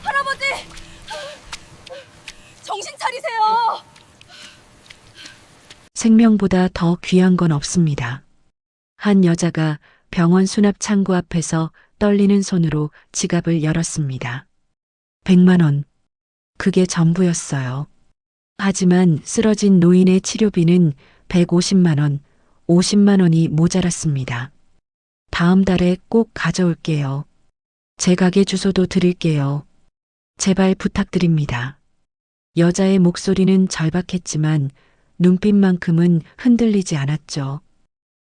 할아버지! 정신 차리세요! 생명보다 더 귀한 건 없습니다. 한 여자가 병원 수납 창구 앞에서 떨리는 손으로 지갑을 열었습니다. 100만 원. 그게 전부였어요. 하지만 쓰러진 노인의 치료비는 150만 원, 50만 원이 모자랐습니다. 다음 달에 꼭 가져올게요. 제 가게 주소도 드릴게요. 제발 부탁드립니다. 여자의 목소리는 절박했지만 눈빛만큼은 흔들리지 않았죠.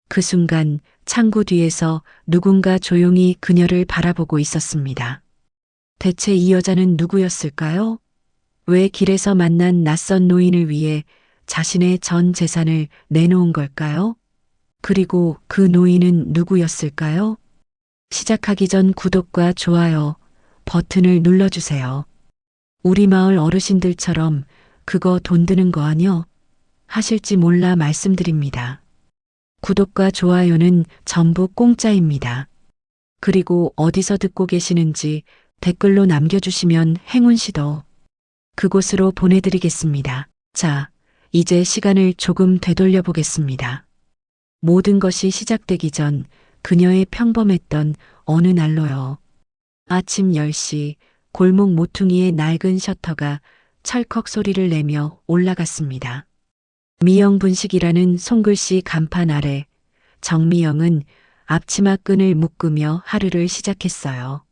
그 순간 창구 뒤에서 누군가 조용히 그녀를 바라보고 있었습니다. 대체 이 여자는 누구였을까요? 왜 길에서 만난 낯선 노인을 위해 자신의 전 재산을 내놓은 걸까요? 그리고 그 노인은 누구였을까요? 시작하기 전 구독과 좋아요 버튼을 눌러주세요. 우리 마을 어르신들처럼 그거 돈 드는 거 아뇨? 하실지 몰라 말씀드립니다. 구독과 좋아요는 전부 공짜입니다. 그리고 어디서 듣고 계시는지 댓글로 남겨주시면 행운시도 그곳으로 보내드리겠습니다. 자, 이제 시간을 조금 되돌려 보겠습니다. 모든 것이 시작되기 전 그녀의 평범했던 어느 날로요. 아침 10시 골목 모퉁이의 낡은 셔터가 철컥 소리를 내며 올라갔습니다. 미영분식이라는 손글씨 간판 아래 정미영은 앞치마 끈을 묶으며 하루를 시작했어요.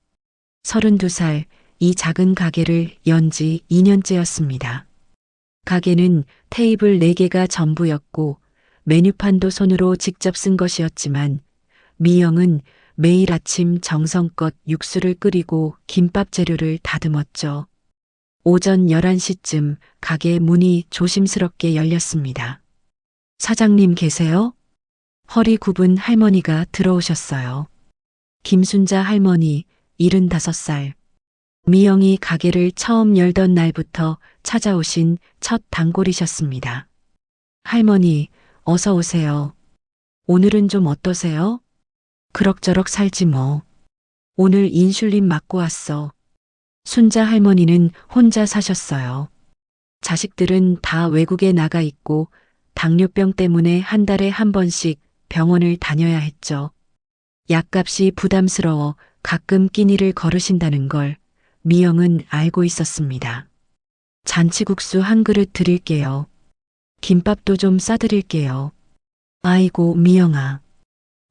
32살 이 작은 가게를 연 지 2년째였습니다. 가게는 테이블 4개가 전부였고 메뉴판도 손으로 직접 쓴 것이었지만 미영은 매일 아침 정성껏 육수를 끓이고 김밥 재료를 다듬었죠. 오전 11시쯤 가게 문이 조심스럽게 열렸습니다. 사장님 계세요? 허리 굽은 할머니가 들어오셨어요. 김순자 할머니 75살. 미영이 가게를 처음 열던 날부터 찾아오신 첫 단골이셨습니다. 할머니, 어서 오세요. 오늘은 좀 어떠세요? 그럭저럭 살지 뭐. 오늘 인슐린 맞고 왔어. 순자 할머니는 혼자 사셨어요. 자식들은 다 외국에 나가 있고 당뇨병 때문에 한 달에 한 번씩 병원을 다녀야 했죠. 약값이 부담스러워 가끔 끼니를 거르신다는 걸 미영은 알고 있었습니다. 잔치국수 한 그릇 드릴게요. 김밥도 좀 싸드릴게요. 아이고, 미영아.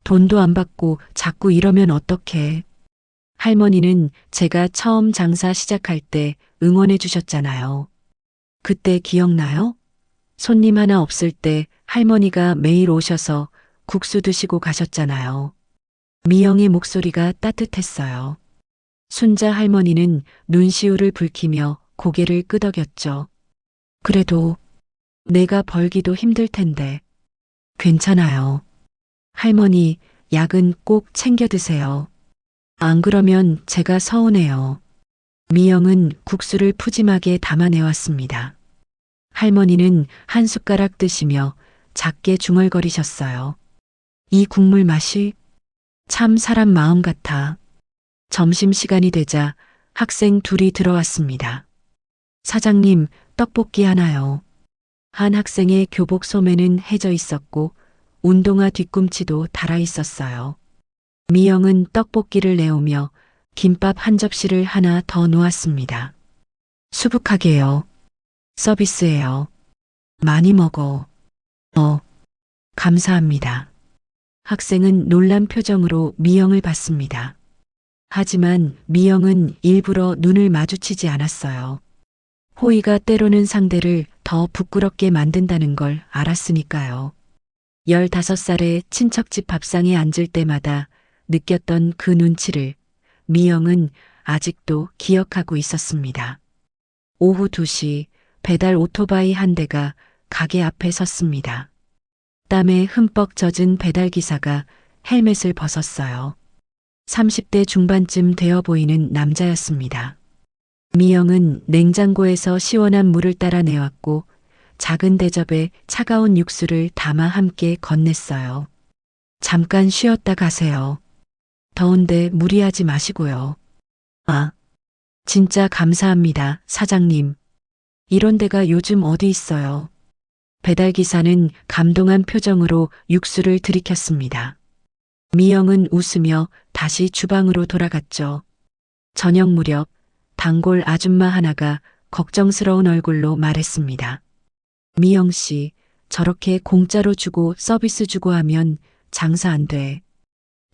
돈도 안 받고 자꾸 이러면 어떡해. 할머니는 제가 처음 장사 시작할 때 응원해 주셨잖아요. 그때 기억나요? 손님 하나 없을 때 할머니가 매일 오셔서 국수 드시고 가셨잖아요. 미영의 목소리가 따뜻했어요. 순자 할머니는 눈시울을 붉히며 고개를 끄덕였죠. 그래도 내가 벌기도 힘들 텐데. 괜찮아요. 할머니, 약은 꼭 챙겨 드세요. 안 그러면 제가 서운해요. 미영은 국수를 푸짐하게 담아내왔습니다. 할머니는 한 숟가락 드시며 작게 중얼거리셨어요. 이 국물 맛이 참 사람 마음 같아. 점심시간이 되자 학생 둘이 들어왔습니다. 사장님, 떡볶이 하나요. 한 학생의 교복 소매는 해져 있었고 운동화 뒤꿈치도 달아 있었어요. 미영은 떡볶이를 내오며 김밥 한 접시를 하나 더 놓았습니다. 수북하게요. 서비스예요. 많이 먹어. 감사합니다. 학생은 놀란 표정으로 미영을 봤습니다. 하지만 미영은 일부러 눈을 마주치지 않았어요. 호의가 때로는 상대를 더 부끄럽게 만든다는 걸 알았으니까요. 15살에 친척집 밥상에 앉을 때마다 느꼈던 그 눈치를 미영은 아직도 기억하고 있었습니다. 오후 2시 배달 오토바이 한 대가 가게 앞에 섰습니다. 땀에 흠뻑 젖은 배달기사가 헬멧을 벗었어요. 30대 중반쯤 되어 보이는 남자였습니다. 미영은 냉장고에서 시원한 물을 따라 내왔고 작은 대접에 차가운 육수를 담아 함께 건넸어요. 잠깐 쉬었다 가세요. 더운데 무리하지 마시고요. 아, 진짜 감사합니다, 사장님. 이런 데가 요즘 어디 있어요? 배달기사는 감동한 표정으로 육수를 들이켰습니다. 미영은 웃으며 다시 주방으로 돌아갔죠. 저녁 무렵 단골 아줌마 하나가 걱정스러운 얼굴로 말했습니다. 미영 씨, 저렇게 공짜로 주고 서비스 주고 하면 장사 안 돼.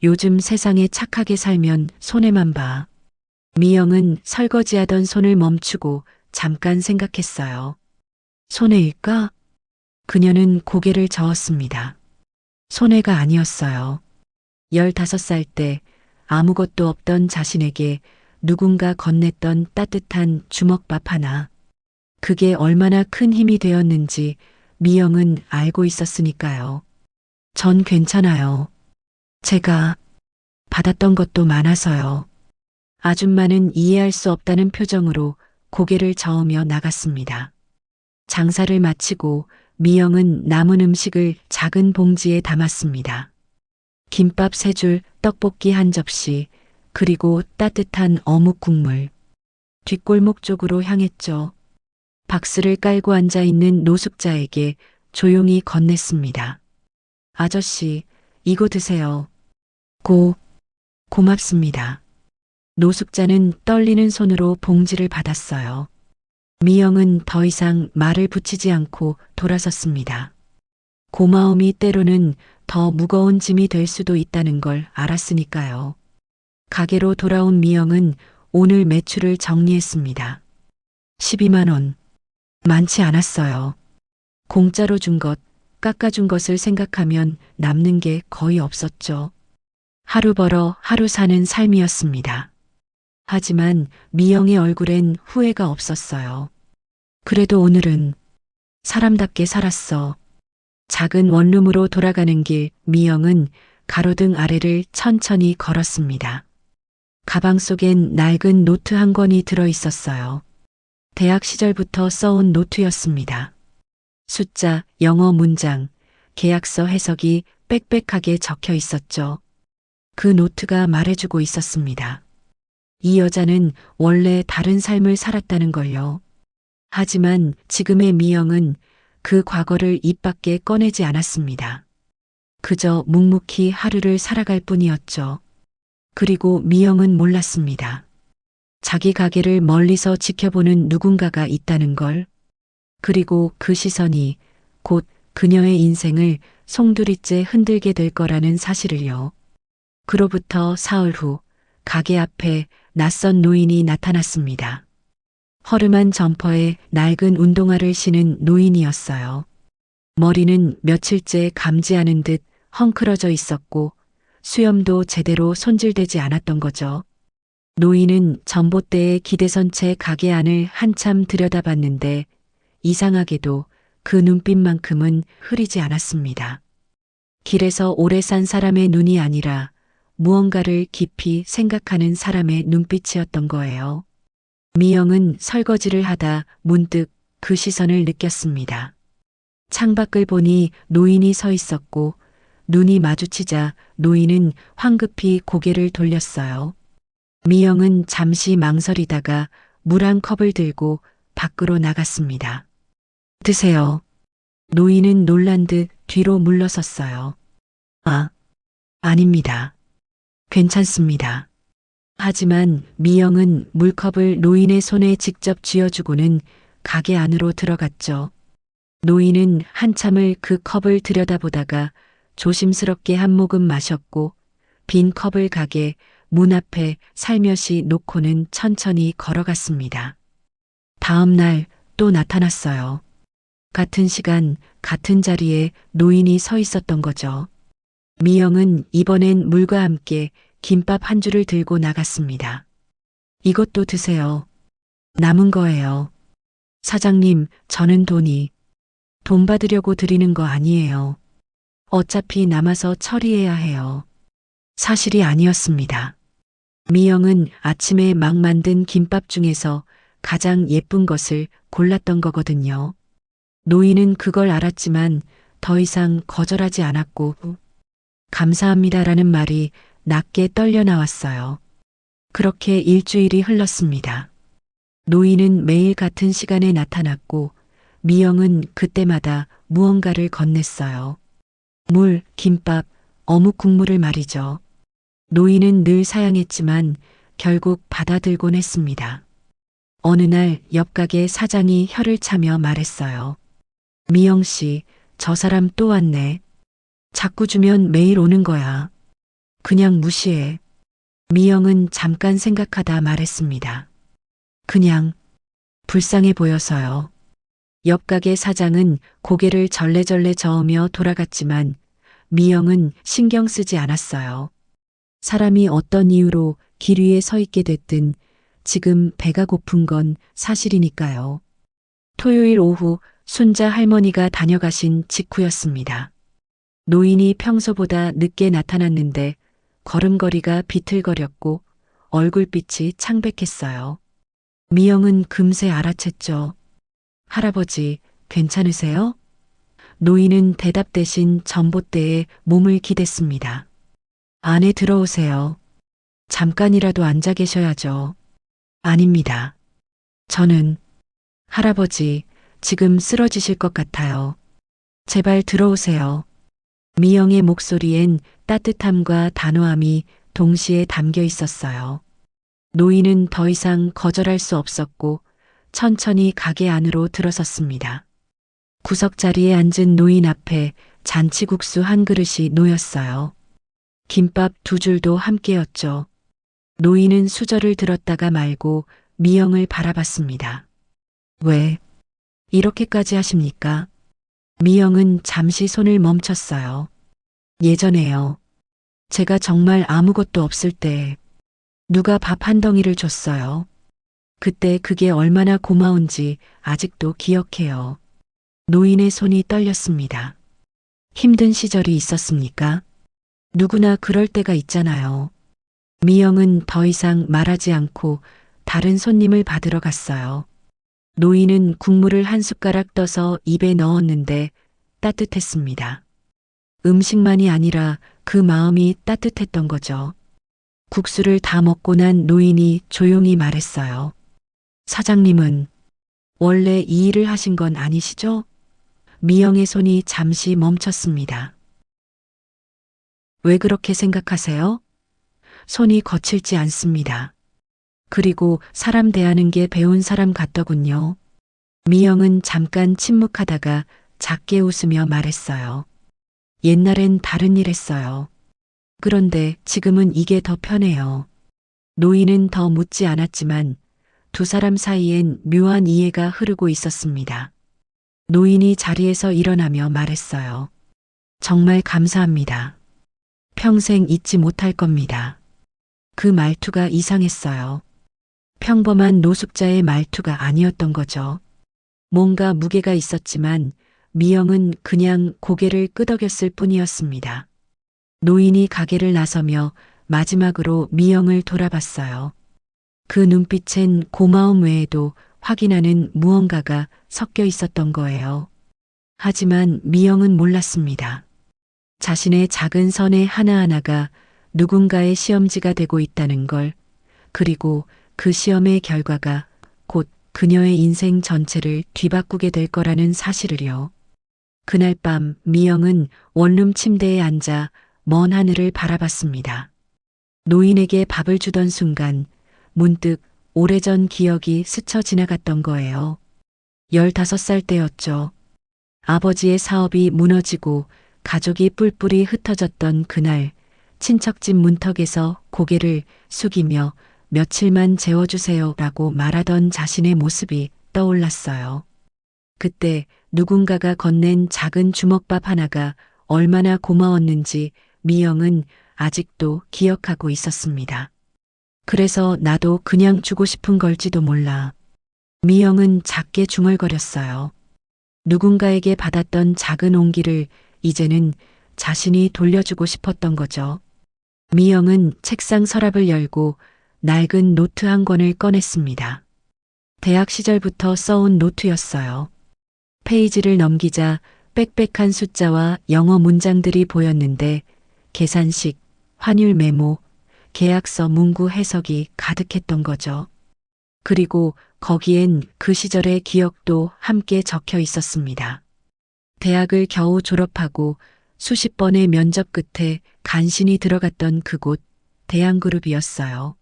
요즘 세상에 착하게 살면 손해만 봐. 미영은 설거지하던 손을 멈추고 잠깐 생각했어요. 손해일까? 그녀는 고개를 저었습니다. 손해가 아니었어요. 15살 때 아무것도 없던 자신에게 누군가 건넸던 따뜻한 주먹밥 하나. 그게 얼마나 큰 힘이 되었는지 미영은 알고 있었으니까요. 전 괜찮아요. 제가 받았던 것도 많아서요. 아줌마는 이해할 수 없다는 표정으로 고개를 저으며 나갔습니다. 장사를 마치고 미영은 남은 음식을 작은 봉지에 담았습니다. 김밥 3줄, 떡볶이 1접시, 그리고 따뜻한 어묵 국물. 뒷골목 쪽으로 향했죠. 박스를 깔고 앉아 있는 노숙자에게 조용히 건넸습니다. 아저씨, 이거 드세요. 고맙습니다. 노숙자는 떨리는 손으로 봉지를 받았어요. 미영은 더 이상 말을 붙이지 않고 돌아섰습니다. 고마움이 때로는 더 무거운 짐이 될 수도 있다는 걸 알았으니까요. 가게로 돌아온 미영은 오늘 매출을 정리했습니다. 12만 원. 많지 않았어요. 공짜로 준 것, 깎아준 것을 생각하면 남는 게 거의 없었죠. 하루 벌어 하루 사는 삶이었습니다. 하지만 미영의 얼굴엔 후회가 없었어요. 그래도 오늘은 사람답게 살았어. 작은 원룸으로 돌아가는 길 미영은 가로등 아래를 천천히 걸었습니다. 가방 속엔 낡은 노트 한 권이 들어 있었어요. 대학 시절부터 써온 노트였습니다. 숫자, 영어 문장, 계약서 해석이 빽빽하게 적혀 있었죠. 그 노트가 말해주고 있었습니다. 이 여자는 원래 다른 삶을 살았다는 걸요. 하지만 지금의 미영은 그 과거를 입 밖에 꺼내지 않았습니다. 그저 묵묵히 하루를 살아갈 뿐이었죠. 그리고 미영은 몰랐습니다. 자기 가게를 멀리서 지켜보는 누군가가 있다는 걸. 그리고 그 시선이 곧 그녀의 인생을 송두리째 흔들게 될 거라는 사실을요. 그로부터 사흘 후 가게 앞에 낯선 노인이 나타났습니다. 허름한 점퍼에 낡은 운동화를 신은 노인이었어요. 머리는 며칠째 감지하는 듯 헝클어져 있었고 수염도 제대로 손질되지 않았던 거죠. 노인은 전봇대에 기대선 채 가게 안을 한참 들여다봤는데 이상하게도 그 눈빛만큼은 흐리지 않았습니다. 길에서 오래 산 사람의 눈이 아니라 무언가를 깊이 생각하는 사람의 눈빛이었던 거예요. 미영은 설거지를 하다 문득 그 시선을 느꼈습니다. 창밖을 보니 노인이 서 있었고 눈이 마주치자 노인은 황급히 고개를 돌렸어요. 미영은 잠시 망설이다가 물 한 컵을 들고 밖으로 나갔습니다. 드세요. 노인은 놀란 듯 뒤로 물러섰어요. 아닙니다. 괜찮습니다. 하지만 미영은 물컵을 노인의 손에 직접 쥐어주고는 가게 안으로 들어갔죠. 노인은 한참을 그 컵을 들여다보다가 조심스럽게 한 모금 마셨고 빈 컵을 가게 문 앞에 살며시 놓고는 천천히 걸어갔습니다. 다음 날 또 나타났어요. 같은 시간, 같은 자리에 노인이 서 있었던 거죠. 미영은 이번엔 물과 함께 김밥 한 줄을 들고 나갔습니다. 이것도 드세요. 남은 거예요. 사장님, 저는 돈 받으려고 드리는 거 아니에요. 어차피 남아서 처리해야 해요. 사실이 아니었습니다. 미영은 아침에 막 만든 김밥 중에서 가장 예쁜 것을 골랐던 거거든요. 노인은 그걸 알았지만 더 이상 거절하지 않았고 감사합니다라는 말이 낮게 떨려 나왔어요. 그렇게 일주일이 흘렀습니다. 노인은 매일 같은 시간에 나타났고 미영은 그때마다 무언가를 건넸어요. 물, 김밥, 어묵 국물을 말이죠. 노인은 늘 사양했지만 결국 받아들곤 했습니다. 어느 날 옆 가게 사장이 혀를 차며 말했어요. 미영 씨, 저 사람 또 왔네. 자꾸 주면 매일 오는 거야. 그냥 무시해. 미영은 잠깐 생각하다 말했습니다. 그냥 불쌍해 보여서요. 옆 가게 사장은 고개를 절레절레 저으며 돌아갔지만 미영은 신경 쓰지 않았어요. 사람이 어떤 이유로 길 위에 서 있게 됐든 지금 배가 고픈 건 사실이니까요. 토요일 오후 순자 할머니가 다녀가신 직후였습니다. 노인이 평소보다 늦게 나타났는데 걸음걸이가 비틀거렸고 얼굴빛이 창백했어요. 미영은 금세 알아챘죠. 할아버지, 괜찮으세요? 노인은 대답 대신 전봇대에 몸을 기댔습니다. 안에 들어오세요. 잠깐이라도 앉아 계셔야죠. 아닙니다. 저는, 할아버지, 지금 쓰러지실 것 같아요. 제발 들어오세요. 미영의 목소리엔 따뜻함과 단호함이 동시에 담겨 있었어요. 노인은 더 이상 거절할 수 없었고 천천히 가게 안으로 들어섰습니다. 구석자리에 앉은 노인 앞에 잔치국수 한 그릇이 놓였어요. 김밥 두 줄도 함께였죠. 노인은 수저를 들었다가 말고 미영을 바라봤습니다. 왜 이렇게까지 하십니까? 미영은 잠시 손을 멈췄어요. 예전에요. 제가 정말 아무것도 없을 때 누가 밥 한 덩이를 줬어요. 그때 그게 얼마나 고마운지 아직도 기억해요. 노인의 손이 떨렸습니다. 힘든 시절이 있었습니까? 누구나 그럴 때가 있잖아요. 미영은 더 이상 말하지 않고 다른 손님을 받으러 갔어요. 노인은 국물을 한 숟가락 떠서 입에 넣었는데 따뜻했습니다. 음식만이 아니라 그 마음이 따뜻했던 거죠. 국수를 다 먹고 난 노인이 조용히 말했어요. 사장님은 원래 이 일을 하신 건 아니시죠? 미영의 손이 잠시 멈췄습니다. 왜 그렇게 생각하세요? 손이 거칠지 않습니다. 그리고 사람 대하는 게 배운 사람 같더군요. 미영은 잠깐 침묵하다가 작게 웃으며 말했어요. 옛날엔 다른 일 했어요. 그런데 지금은 이게 더 편해요. 노인은 더 묻지 않았지만 두 사람 사이엔 묘한 이해가 흐르고 있었습니다. 노인이 자리에서 일어나며 말했어요. 정말 감사합니다. 평생 잊지 못할 겁니다. 그 말투가 이상했어요. 평범한 노숙자의 말투가 아니었던 거죠. 뭔가 무게가 있었지만 미영은 그냥 고개를 끄덕였을 뿐이었습니다. 노인이 가게를 나서며 마지막으로 미영을 돌아봤어요. 그 눈빛엔 고마움 외에도 확인하는 무언가가 섞여 있었던 거예요. 하지만 미영은 몰랐습니다. 자신의 작은 선의 하나하나가 누군가의 시험지가 되고 있다는 걸, 그리고 그 시험의 결과가 곧 그녀의 인생 전체를 뒤바꾸게 될 거라는 사실을요. 그날 밤 미영은 원룸 침대에 앉아 먼 하늘을 바라봤습니다. 노인에게 밥을 주던 순간 문득 오래전 기억이 스쳐 지나갔던 거예요. 15살 때였죠. 아버지의 사업이 무너지고 가족이 뿔뿔이 흩어졌던 그날, 친척집 문턱에서 고개를 숙이며 며칠만 재워주세요 라고 말하던 자신의 모습이 떠올랐어요. 그때 누군가가 건넨 작은 주먹밥 하나가 얼마나 고마웠는지 미영은 아직도 기억하고 있었습니다. 그래서 나도 그냥 주고 싶은 걸지도 몰라. 미영은 작게 중얼거렸어요. 누군가에게 받았던 작은 온기를 이제는 자신이 돌려주고 싶었던 거죠. 미영은 책상 서랍을 열고 낡은 노트 한 권을 꺼냈습니다. 대학 시절부터 써온 노트였어요. 페이지를 넘기자 빽빽한 숫자와 영어 문장들이 보였는데 계산식, 환율 메모, 계약서 문구 해석이 가득했던 거죠. 그리고 거기엔 그 시절의 기억도 함께 적혀 있었습니다. 대학을 겨우 졸업하고 수십 번의 면접 끝에 간신히 들어갔던 그곳 대한그룹이었어요.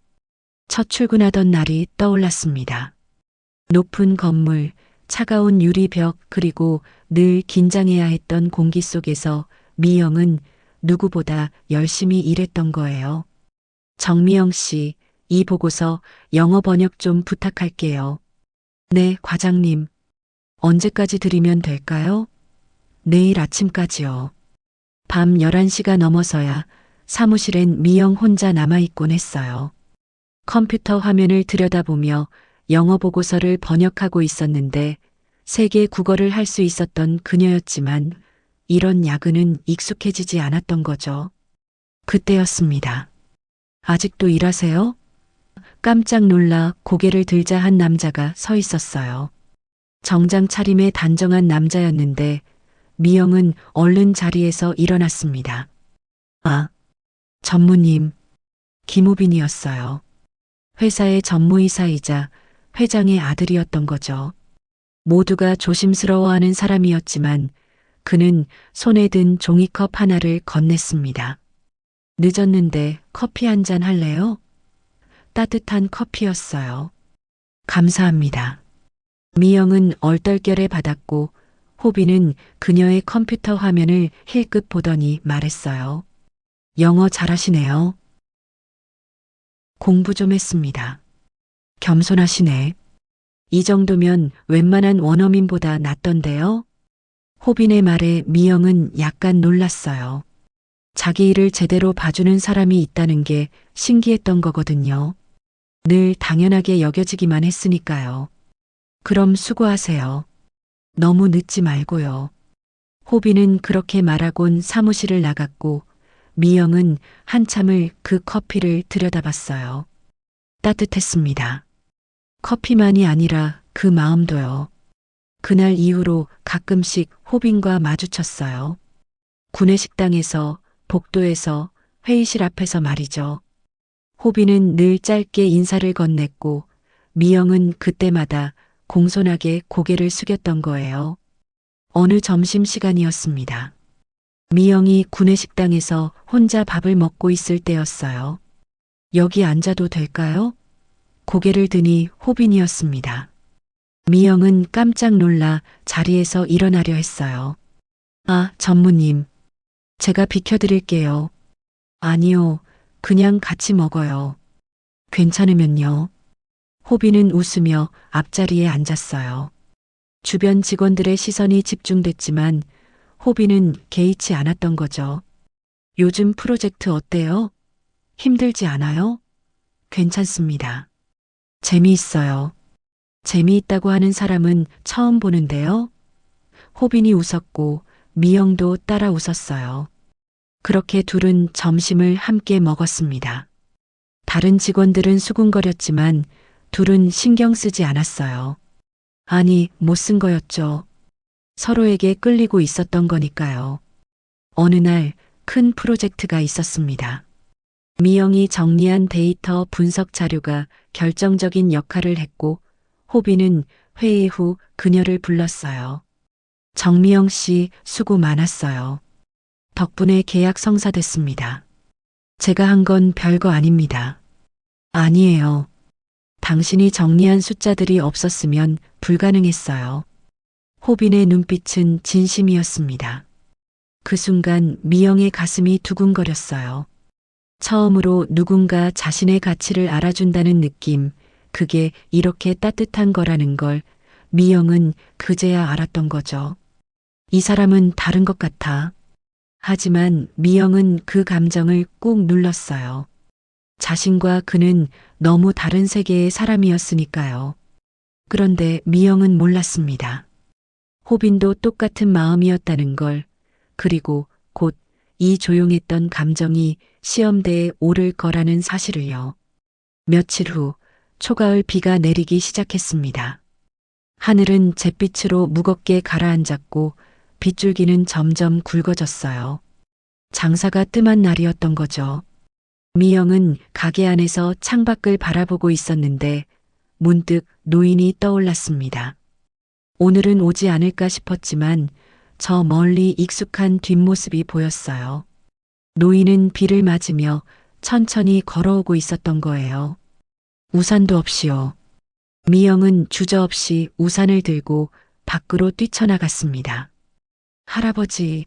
첫 출근하던 날이 떠올랐습니다. 높은 건물, 차가운 유리벽 그리고 늘 긴장해야 했던 공기 속에서 미영은 누구보다 열심히 일했던 거예요. 정미영 씨, 이 보고서 영어 번역 좀 부탁할게요. 네, 과장님. 언제까지 드리면 될까요? 내일 아침까지요. 밤 11시가 넘어서야 사무실엔 미영 혼자 남아있곤 했어요. 컴퓨터 화면을 들여다보며 영어 보고서를 번역하고 있었는데 세계 국어를 할 수 있었던 그녀였지만 이런 야근은 익숙해지지 않았던 거죠. 그때였습니다. 아직도 일하세요? 깜짝 놀라 고개를 들자 한 남자가 서 있었어요. 정장 차림의 단정한 남자였는데 미영은 얼른 자리에서 일어났습니다. 아, 전무님. 김우빈이었어요. 회사의 전무이사이자 회장의 아들이었던 거죠. 모두가 조심스러워하는 사람이었지만 그는 손에 든 종이컵 하나를 건넸습니다. 늦었는데 커피 한 잔 할래요? 따뜻한 커피였어요. 감사합니다. 미영은 얼떨결에 받았고 호비는 그녀의 컴퓨터 화면을 힐끗 보더니 말했어요. 영어 잘하시네요. 공부 좀 했습니다. 겸손하시네. 이 정도면 웬만한 원어민보다 낫던데요? 호빈의 말에 미영은 약간 놀랐어요. 자기 일을 제대로 봐주는 사람이 있다는 게 신기했던 거거든요. 늘 당연하게 여겨지기만 했으니까요. 그럼 수고하세요. 너무 늦지 말고요. 호빈은 그렇게 말하곤 사무실을 나갔고 미영은 한참을 그 커피를 들여다봤어요. 따뜻했습니다. 커피만이 아니라 그 마음도요. 그날 이후로 가끔씩 호빈과 마주쳤어요. 구내식당에서, 복도에서, 회의실 앞에서 말이죠. 호빈은 늘 짧게 인사를 건넸고 미영은 그때마다 공손하게 고개를 숙였던 거예요. 어느 점심시간이었습니다. 미영이 구내식당에서 혼자 밥을 먹고 있을 때였어요. 여기 앉아도 될까요? 고개를 드니 호빈이었습니다. 미영은 깜짝 놀라 자리에서 일어나려 했어요. 아, 전무님. 제가 비켜드릴게요. 아니요, 그냥 같이 먹어요. 괜찮으면요. 호빈은 웃으며 앞자리에 앉았어요. 주변 직원들의 시선이 집중됐지만 호빈은 개의치 않았던 거죠. 요즘 프로젝트 어때요? 힘들지 않아요? 괜찮습니다. 재미있어요. 재미있다고 하는 사람은 처음 보는데요. 호빈이 웃었고 미영도 따라 웃었어요. 그렇게 둘은 점심을 함께 먹었습니다. 다른 직원들은 수군거렸지만 둘은 신경 쓰지 않았어요. 아니, 못 쓴 거였죠. 서로에게 끌리고 있었던 거니까요. 어느 날 큰 프로젝트가 있었습니다. 미영이 정리한 데이터 분석 자료가 결정적인 역할을 했고 호빈은 회의 후 그녀를 불렀어요. 정미영 씨 수고 많았어요. 덕분에 계약 성사됐습니다. 제가 한 건 별거 아닙니다. 아니에요. 당신이 정리한 숫자들이 없었으면 불가능했어요. 호빈의 눈빛은 진심이었습니다. 그 순간 미영의 가슴이 두근거렸어요. 처음으로 누군가 자신의 가치를 알아준다는 느낌, 그게 이렇게 따뜻한 거라는 걸 미영은 그제야 알았던 거죠. 이 사람은 다른 것 같아. 하지만 미영은 그 감정을 꾹 눌렀어요. 자신과 그는 너무 다른 세계의 사람이었으니까요. 그런데 미영은 몰랐습니다. 호빈도 똑같은 마음이었다는 걸, 그리고 곧 이 조용했던 감정이 시험대에 오를 거라는 사실을요. 며칠 후 초가을 비가 내리기 시작했습니다. 하늘은 잿빛으로 무겁게 가라앉았고 빗줄기는 점점 굵어졌어요. 장사가 뜸한 날이었던 거죠. 미영은 가게 안에서 창밖을 바라보고 있었는데 문득 노인이 떠올랐습니다. 오늘은 오지 않을까 싶었지만 저 멀리 익숙한 뒷모습이 보였어요. 노인은 비를 맞으며 천천히 걸어오고 있었던 거예요. 우산도 없이요. 미영은 주저없이 우산을 들고 밖으로 뛰쳐나갔습니다. 할아버지.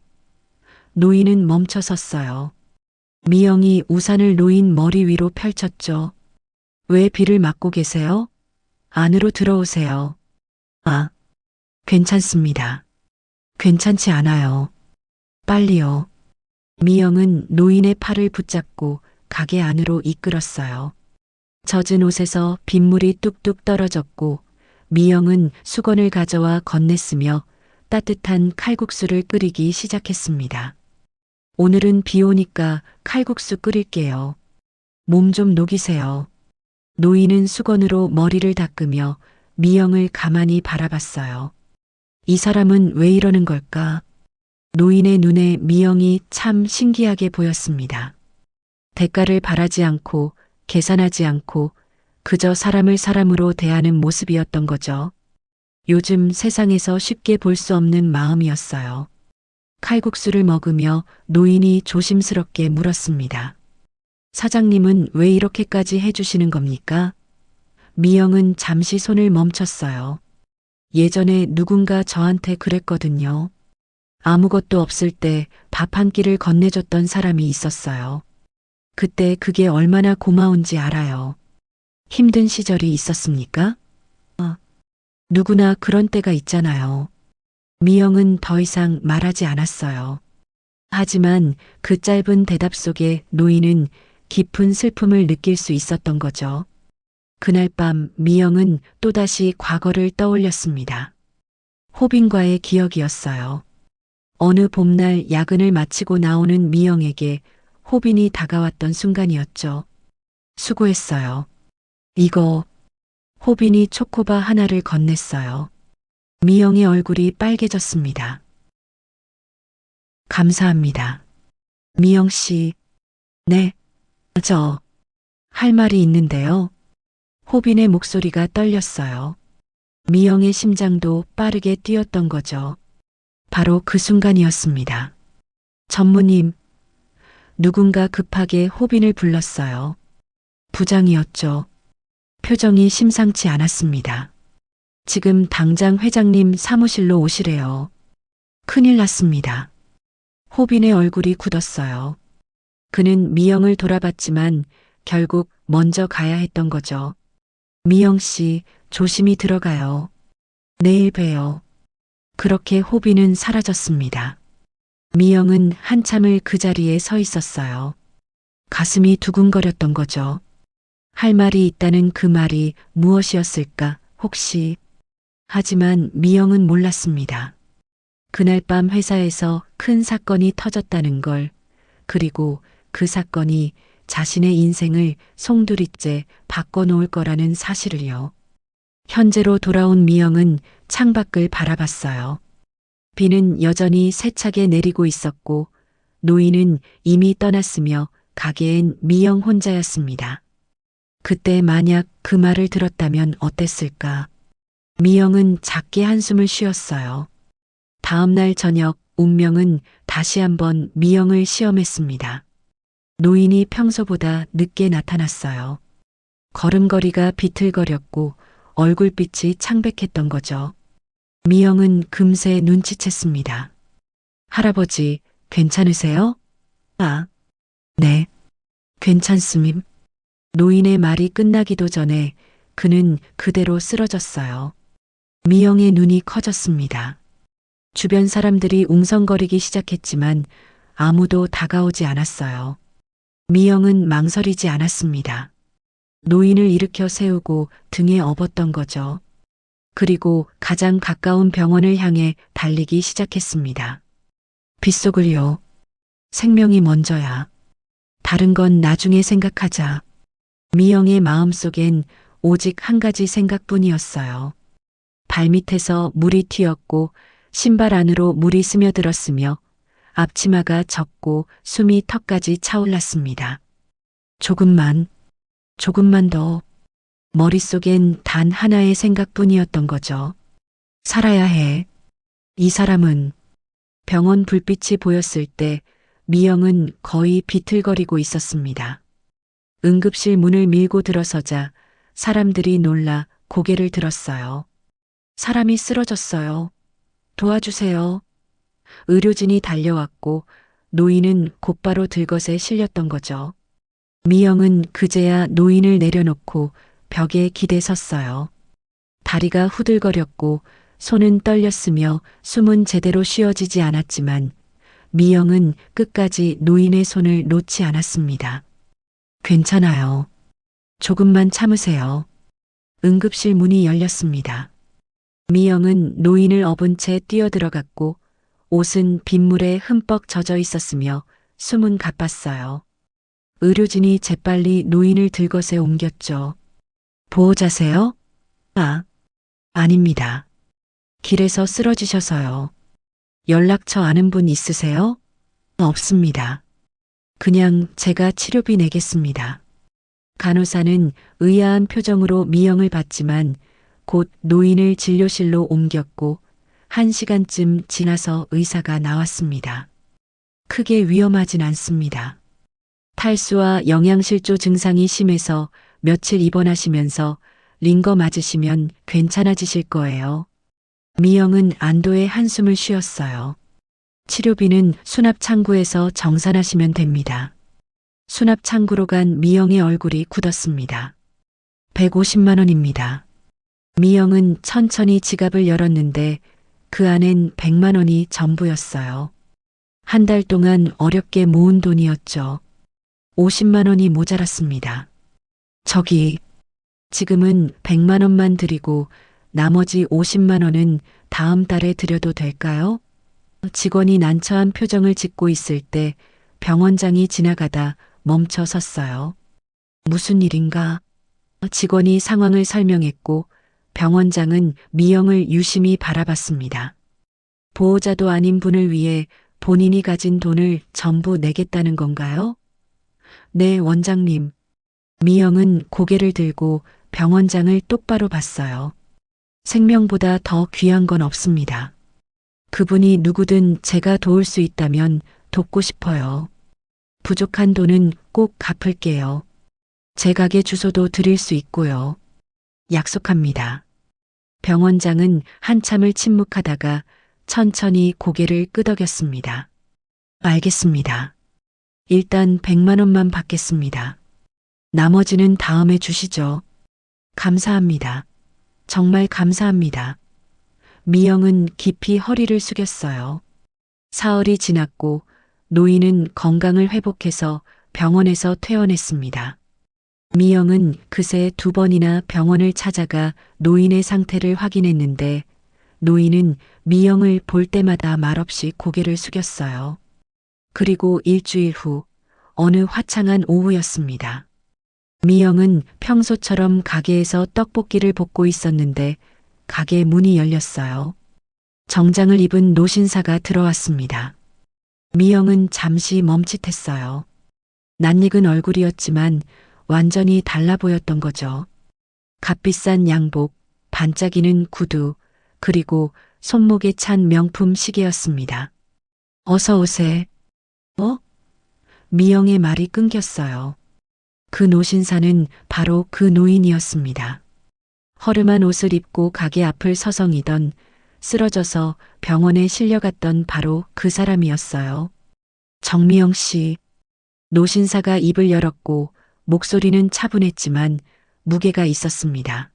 노인은 멈춰 섰어요. 미영이 우산을 노인 머리 위로 펼쳤죠. 왜 비를 맞고 계세요? 안으로 들어오세요. 아, 괜찮습니다. 괜찮지 않아요. 빨리요. 미영은 노인의 팔을 붙잡고 가게 안으로 이끌었어요. 젖은 옷에서 빗물이 뚝뚝 떨어졌고 미영은 수건을 가져와 건넸으며 따뜻한 칼국수를 끓이기 시작했습니다. 오늘은 비 오니까 칼국수 끓일게요. 몸 좀 녹이세요. 노인은 수건으로 머리를 닦으며 미영을 가만히 바라봤어요. 이 사람은 왜 이러는 걸까? 노인의 눈에 미영이 참 신기하게 보였습니다. 대가를 바라지 않고 계산하지 않고 그저 사람을 사람으로 대하는 모습이었던 거죠. 요즘 세상에서 쉽게 볼 수 없는 마음이었어요. 칼국수를 먹으며 노인이 조심스럽게 물었습니다. 사장님은 왜 이렇게까지 해주시는 겁니까? 미영은 잠시 손을 멈췄어요. 예전에 누군가 저한테 그랬거든요. 아무것도 없을 때 밥 한 끼를 건네줬던 사람이 있었어요. 그때 그게 얼마나 고마운지 알아요. 힘든 시절이 있었습니까? 누구나 그런 때가 있잖아요. 미영은 더 이상 말하지 않았어요. 하지만 그 짧은 대답 속에 노인은 깊은 슬픔을 느낄 수 있었던 거죠. 그날 밤 미영은 또다시 과거를 떠올렸습니다. 호빈과의 기억이었어요. 어느 봄날 야근을 마치고 나오는 미영에게 호빈이 다가왔던 순간이었죠. 수고했어요. 이거. 호빈이 초코바 하나를 건넸어요. 미영의 얼굴이 빨개졌습니다. 감사합니다. 미영 씨. 네. 할 말이 있는데요. 호빈의 목소리가 떨렸어요. 미영의 심장도 빠르게 뛰었던 거죠. 바로 그 순간이었습니다. 전무님. 누군가 급하게 호빈을 불렀어요. 부장이었죠. 표정이 심상치 않았습니다. 지금 당장 회장님 사무실로 오시래요. 큰일 났습니다. 호빈의 얼굴이 굳었어요. 그는 미영을 돌아봤지만 결국 먼저 가야 했던 거죠. 미영 씨, 조심히 들어가요. 내일 봬요. 그렇게 호빈은 사라졌습니다. 미영은 한참을 그 자리에 서 있었어요. 가슴이 두근거렸던 거죠. 할 말이 있다는 그 말이 무엇이었을까, 혹시. 하지만 미영은 몰랐습니다. 그날 밤 회사에서 큰 사건이 터졌다는 걸, 그리고 그 사건이 자신의 인생을 송두리째 바꿔놓을 거라는 사실을요. 현재로 돌아온 미영은 창밖을 바라봤어요. 비는 여전히 세차게 내리고 있었고 노인은 이미 떠났으며 가게엔 미영 혼자였습니다. 그때 만약 그 말을 들었다면 어땠을까? 미영은 작게 한숨을 쉬었어요. 다음 날 저녁 운명은 다시 한번 미영을 시험했습니다. 노인이 평소보다 늦게 나타났어요. 걸음걸이가 비틀거렸고 얼굴빛이 창백했던 거죠. 미영은 금세 눈치챘습니다. 할아버지, 괜찮으세요? 네, 괜찮습니다. 노인의 말이 끝나기도 전에 그는 그대로 쓰러졌어요. 미영의 눈이 커졌습니다. 주변 사람들이 웅성거리기 시작했지만 아무도 다가오지 않았어요. 미영은 망설이지 않았습니다. 노인을 일으켜 세우고 등에 업었던 거죠. 그리고 가장 가까운 병원을 향해 달리기 시작했습니다. 빗속을요. 생명이 먼저야. 다른 건 나중에 생각하자. 미영의 마음속엔 오직 한 가지 생각뿐이었어요. 발밑에서 물이 튀었고 신발 안으로 물이 스며들었으며 앞치마가 젖고 숨이 턱까지 차올랐습니다. 조금만 더. 머릿속엔 단 하나의 생각뿐이었던 거죠. 살아야 해. 이 사람은 병원 불빛이 보였을 때 미영은 거의 비틀거리고 있었습니다. 응급실 문을 밀고 들어서자 사람들이 놀라 고개를 들었어요. 사람이 쓰러졌어요. 도와주세요. 의료진이 달려왔고 노인은 곧바로 들것에 실렸던 거죠. 미영은 그제야 노인을 내려놓고 벽에 기대 섰어요. 다리가 후들거렸고 손은 떨렸으며 숨은 제대로 쉬어지지 않았지만 미영은 끝까지 노인의 손을 놓지 않았습니다. 괜찮아요. 조금만 참으세요. 응급실 문이 열렸습니다. 미영은 노인을 업은 채 뛰어들어갔고 옷은 빗물에 흠뻑 젖어 있었으며 숨은 가빴어요. 의료진이 재빨리 노인을 들것에 옮겼죠. 보호자세요? 아닙니다. 길에서 쓰러지셔서요. 연락처 아는 분 있으세요? 없습니다. 그냥 제가 치료비 내겠습니다. 간호사는 의아한 표정으로 미영을 봤지만 곧 노인을 진료실로 옮겼고 1시간쯤 지나서 의사가 나왔습니다. 크게 위험하진 않습니다. 탈수와 영양실조 증상이 심해서 며칠 입원하시면서 링거 맞으시면 괜찮아지실 거예요. 미영은 안도의 한숨을 쉬었어요. 치료비는 수납창구에서 정산하시면 됩니다. 수납창구로 간 미영의 얼굴이 굳었습니다. 150만 원입니다. 미영은 천천히 지갑을 열었는데 그 안엔 100만 원이 전부였어요. 한 달 동안 어렵게 모은 돈이었죠. 50만 원이 모자랐습니다. 지금은 100만 원만 드리고 나머지 50만 원은 다음 달에 드려도 될까요? 직원이 난처한 표정을 짓고 있을 때 병원장이 지나가다 멈춰 섰어요. 무슨 일인가? 직원이 상황을 설명했고 병원장은 미영을 유심히 바라봤습니다. 보호자도 아닌 분을 위해 본인이 가진 돈을 전부 내겠다는 건가요? 네, 원장님. 미영은 고개를 들고 병원장을 똑바로 봤어요. 생명보다 더 귀한 건 없습니다. 그분이 누구든 제가 도울 수 있다면 돕고 싶어요. 부족한 돈은 꼭 갚을게요. 제 가게 주소도 드릴 수 있고요. 약속합니다. 병원장은 한참을 침묵하다가 천천히 고개를 끄덕였습니다. 알겠습니다. 일단 100만 원만 받겠습니다. 나머지는 다음에 주시죠. 감사합니다. 정말 감사합니다. 미영은 깊이 허리를 숙였어요. 사흘이 지났고 노인은 건강을 회복해서 병원에서 퇴원했습니다. 미영은 그새 2번이나 병원을 찾아가 노인의 상태를 확인했는데 노인은 미영을 볼 때마다 말없이 고개를 숙였어요. 그리고 일주일 후 어느 화창한 오후였습니다. 미영은 평소처럼 가게에서 떡볶이를 볶고 있었는데 가게 문이 열렸어요. 정장을 입은 노신사가 들어왔습니다. 미영은 잠시 멈칫했어요. 낯익은 얼굴이었지만 완전히 달라 보였던 거죠. 값비싼 양복, 반짝이는 구두, 그리고 손목에 찬 명품 시계였습니다. 어서 오세. 미영의 말이 끊겼어요. 그 노신사는 바로 그 노인이었습니다. 허름한 옷을 입고 가게 앞을 서성이던 쓰러져서 병원에 실려갔던 바로 그 사람이었어요. 정미영 씨. 노신사가 입을 열었고 목소리는 차분했지만 무게가 있었습니다.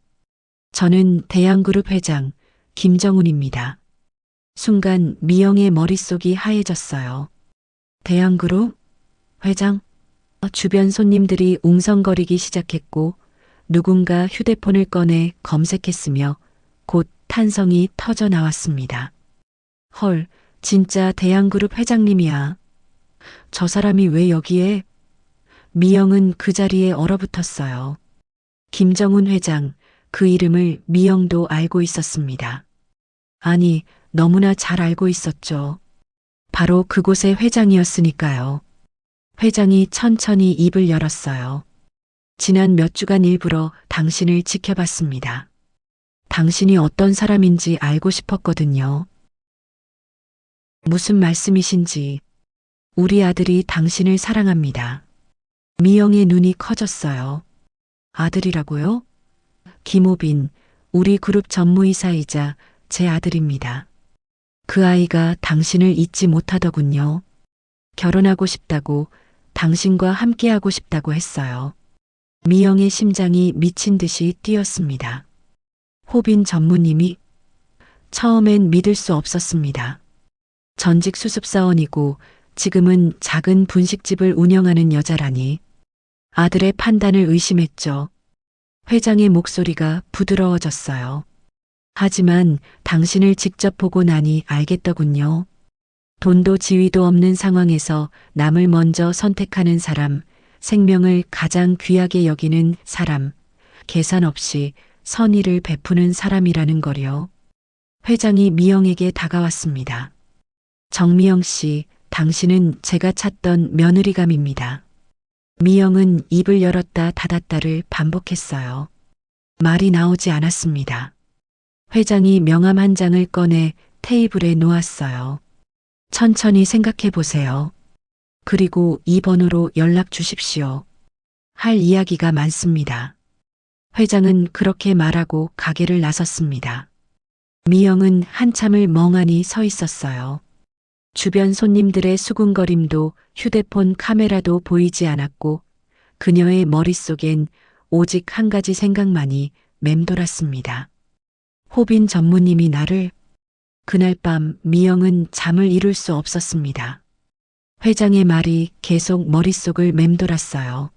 저는 대양그룹 회장 김정훈입니다. 순간 미영의 머릿속이 하얘졌어요. 대양그룹 회장? 주변 손님들이 웅성거리기 시작했고 누군가 휴대폰을 꺼내 검색했으며 곧 탄성이 터져 나왔습니다. 헐, 진짜 대양그룹 회장님이야. 저 사람이 왜 여기에? 미영은 그 자리에 얼어붙었어요. 김정훈 회장, 그 이름을 미영도 알고 있었습니다. 아니, 너무나 잘 알고 있었죠. 바로 그곳의 회장이었으니까요. 회장이 천천히 입을 열었어요. 지난 몇 주간 일부러 당신을 지켜봤습니다. 당신이 어떤 사람인지 알고 싶었거든요. 무슨 말씀이신지. 우리 아들이 당신을 사랑합니다. 미영의 눈이 커졌어요. 아들이라고요? 김호빈, 우리 그룹 전무이사이자 제 아들입니다. 그 아이가 당신을 잊지 못하더군요. 결혼하고 싶다고, 당신과 함께하고 싶다고 했어요. 미영의 심장이 미친 듯이 뛰었습니다. 호빈 전무님이 처음엔 믿을 수 없었습니다. 전직 수습사원이고 지금은 작은 분식집을 운영하는 여자라니. 아들의 판단을 의심했죠. 회장의 목소리가 부드러워졌어요. 하지만 당신을 직접 보고 나니 알겠더군요. 돈도 지위도 없는 상황에서 남을 먼저 선택하는 사람, 생명을 가장 귀하게 여기는 사람, 계산 없이 선의를 베푸는 사람이라는 거요. 회장이 미영에게 다가왔습니다. 정미영 씨, 당신은 제가 찾던 며느리감입니다. 미영은 입을 열었다 닫았다를 반복했어요. 말이 나오지 않았습니다. 회장이 명함 한 장을 꺼내 테이블에 놓았어요. 천천히 생각해 보세요. 그리고 이 번호로 연락 주십시오. 할 이야기가 많습니다. 회장은 그렇게 말하고 가게를 나섰습니다. 미영은 한참을 멍하니 서 있었어요. 주변 손님들의 수군거림도 휴대폰 카메라도 보이지 않았고 그녀의 머릿속엔 오직 한 가지 생각만이 맴돌았습니다. 호빈 전무님이 나를. 그날 밤 미영은 잠을 이룰 수 없었습니다. 회장의 말이 계속 머릿속을 맴돌았어요.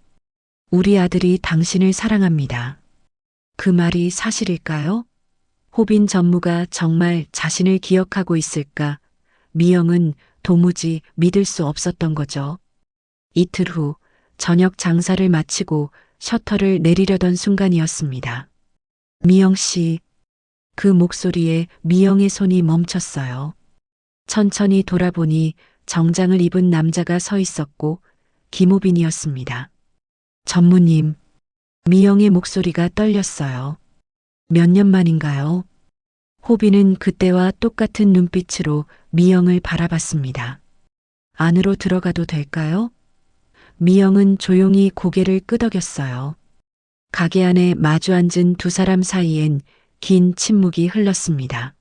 우리 아들이 당신을 사랑합니다. 그 말이 사실일까요? 호빈 전무가 정말 자신을 기억하고 있을까? 미영은 도무지 믿을 수 없었던 거죠. 이틀 후 저녁 장사를 마치고 셔터를 내리려던 순간이었습니다. 미영 씨, 그 목소리에 미영의 손이 멈췄어요. 천천히 돌아보니 정장을 입은 남자가 서 있었고 김호빈이었습니다. 전무님, 미영의 목소리가 떨렸어요. 몇 년 만인가요? 호빈은 그때와 똑같은 눈빛으로 미영을 바라봤습니다. 안으로 들어가도 될까요? 미영은 조용히 고개를 끄덕였어요. 가게 안에 마주 앉은 두 사람 사이엔 긴 침묵이 흘렀습니다.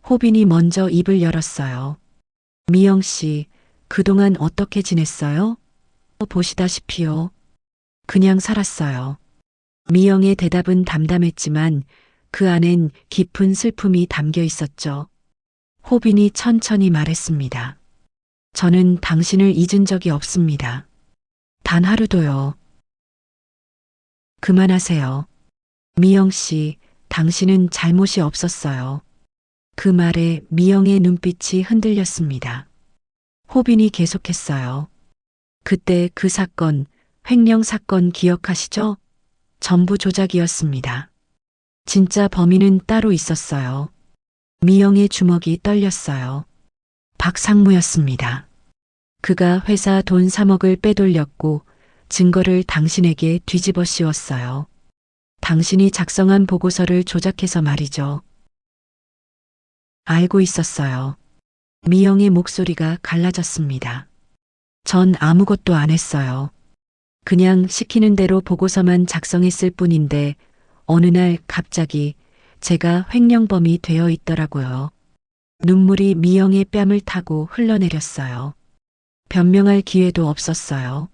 호빈이 먼저 입을 열었어요. 미영 씨, 그동안 어떻게 지냈어요? 보시다시피요. 그냥 살았어요. 미영의 대답은 담담했지만 그 안엔 깊은 슬픔이 담겨 있었죠. 호빈이 천천히 말했습니다. 저는 당신을 잊은 적이 없습니다. 단 하루도요. 그만하세요. 미영 씨, 당신은 잘못이 없었어요. 그 말에 미영의 눈빛이 흔들렸습니다. 호빈이 계속했어요. 그때 그 사건, 횡령 사건 기억하시죠? 전부 조작이었습니다. 진짜 범인은 따로 있었어요. 미영의 주먹이 떨렸어요. 박상무였습니다. 그가 회사 돈 3억을 빼돌렸고 증거를 당신에게 뒤집어 씌웠어요. 당신이 작성한 보고서를 조작해서 말이죠. 알고 있었어요. 미영의 목소리가 갈라졌습니다. 전 아무것도 안 했어요. 그냥 시키는 대로 보고서만 작성했을 뿐인데 어느 날 갑자기 제가 횡령범이 되어 있더라고요. 눈물이 미영의 뺨을 타고 흘러내렸어요. 변명할 기회도 없었어요.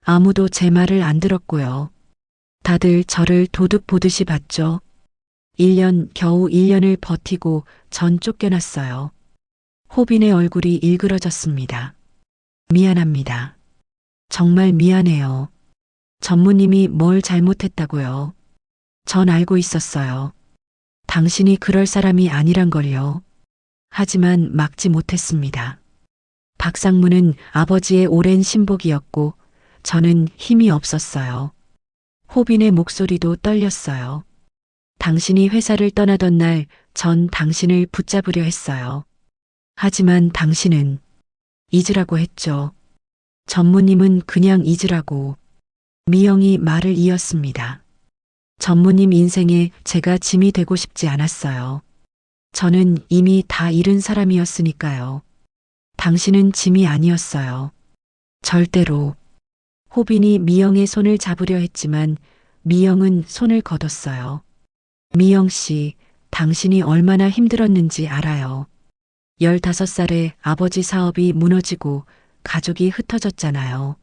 아무도 제 말을 안 들었고요. 다들 저를 도둑 보듯이 봤죠. 겨우 1년을 버티고 전 쫓겨났어요. 호빈의 얼굴이 일그러졌습니다. 미안합니다. 정말 미안해요. 전무님이 뭘 잘못했다고요. 전 알고 있었어요. 당신이 그럴 사람이 아니란 걸요. 하지만 막지 못했습니다. 박상무는 아버지의 오랜 신복이었고 저는 힘이 없었어요. 호빈의 목소리도 떨렸어요. 당신이 회사를 떠나던 날 전 당신을 붙잡으려 했어요. 하지만 당신은 잊으라고 했죠. 전무님은 그냥 잊으라고. 미영이 말을 이었습니다. 전무님 인생에 제가 짐이 되고 싶지 않았어요. 저는 이미 다 잃은 사람이었으니까요. 당신은 짐이 아니었어요. 절대로. 호빈이 미영의 손을 잡으려 했지만 미영은 손을 거뒀어요. 미영 씨, 당신이 얼마나 힘들었는지 알아요. 15살에 아버지 사업이 무너지고 가족이 흩어졌잖아요.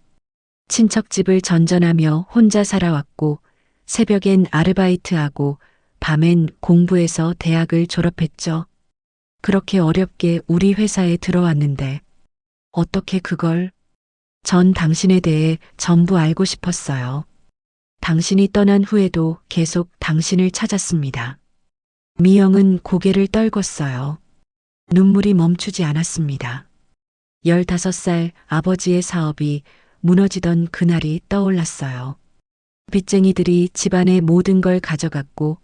친척집을 전전하며 혼자 살아왔고 새벽엔 아르바이트하고 밤엔 공부해서 대학을 졸업했죠. 그렇게 어렵게 우리 회사에 들어왔는데 어떻게 그걸? 전 당신에 대해 전부 알고 싶었어요. 당신이 떠난 후에도 계속 당신을 찾았습니다. 미영은 고개를 떨궜어요. 눈물이 멈추지 않았습니다. 15살 아버지의 사업이 무너지던 그날이 떠올랐어요. 빚쟁이들이 집안의 모든 걸 가져갔고